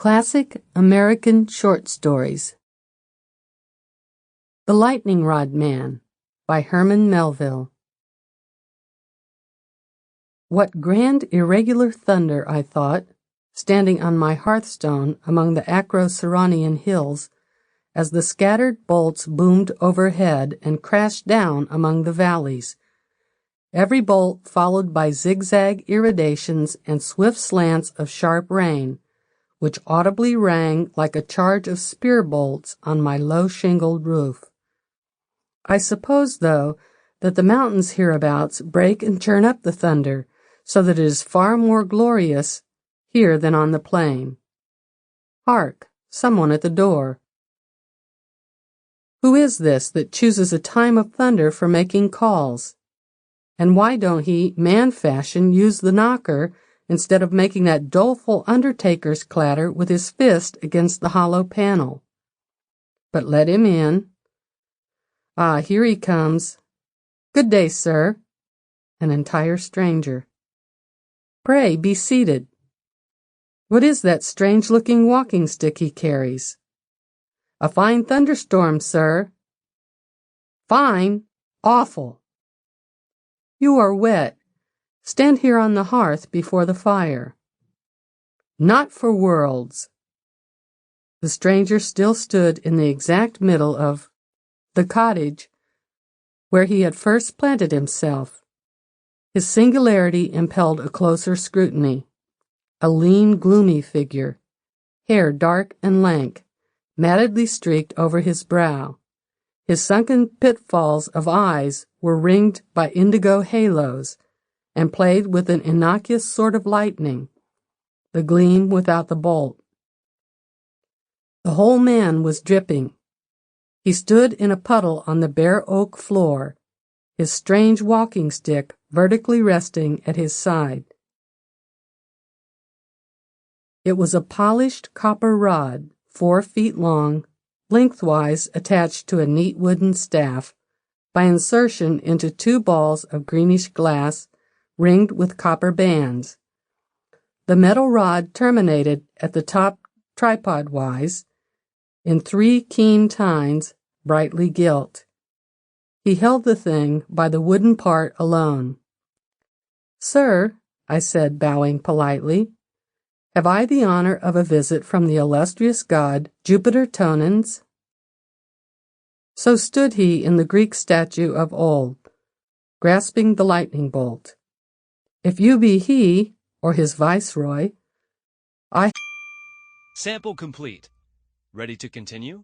Classic American Short Stories. The Lightning Rod Man by Herman Melville. What grand irregular thunder, I thought, standing on my hearthstone among the Acroceraunian hills, as the scattered bolts boomed overhead and crashed down among the valleys, every bolt followed by zigzag iridations and swift slants of sharp rain, which audibly rang like a charge of spear bolts on my low-shingled roof. I suppose, though, that the mountains hereabouts break and churn up the thunder, so that it is far more glorious here than on the plain. Hark! Someone at the door. Who is this that chooses a time of thunder for making calls? And why don't he, man-fashion, use the knocker instead of making that doleful undertaker's clatter with his fist against the hollow panel? But let him in. Ah, here he comes. Good day, sir. An entire stranger. Pray, be seated. What is that strange-looking walking stick he carries? A fine thunderstorm, sir. Fine? Awful. You are wet. Stand here on the hearth before the fire. Not for worlds. The stranger still stood in the exact middle of the cottage where he had first planted himself. His singularity impelled a closer scrutiny. A lean, gloomy figure, hair dark and lank, mattedly streaked over his brow. His sunken pitfalls of eyes were ringed by indigo halos, and played with an innocuous sort of lightning, the gleam without the bolt. The whole man was dripping. He stood in a puddle on the bare oak floor, his strange walking stick vertically resting at his side. It was a polished copper rod, 4 feet long, lengthwise attached to a neat wooden staff, by insertion into 2 balls of greenish glass, ringed with copper bands. The metal rod terminated at the top tripod-wise in 3 keen tines, brightly gilt. He held the thing by the wooden part alone. Sir, I said, bowing politely, have I the honor of a visit from the illustrious god Jupiter Tonans? So stood he in the Greek statue of old, grasping the lightning bolt. If you be he, or his viceroy, Sample complete. Ready to continue?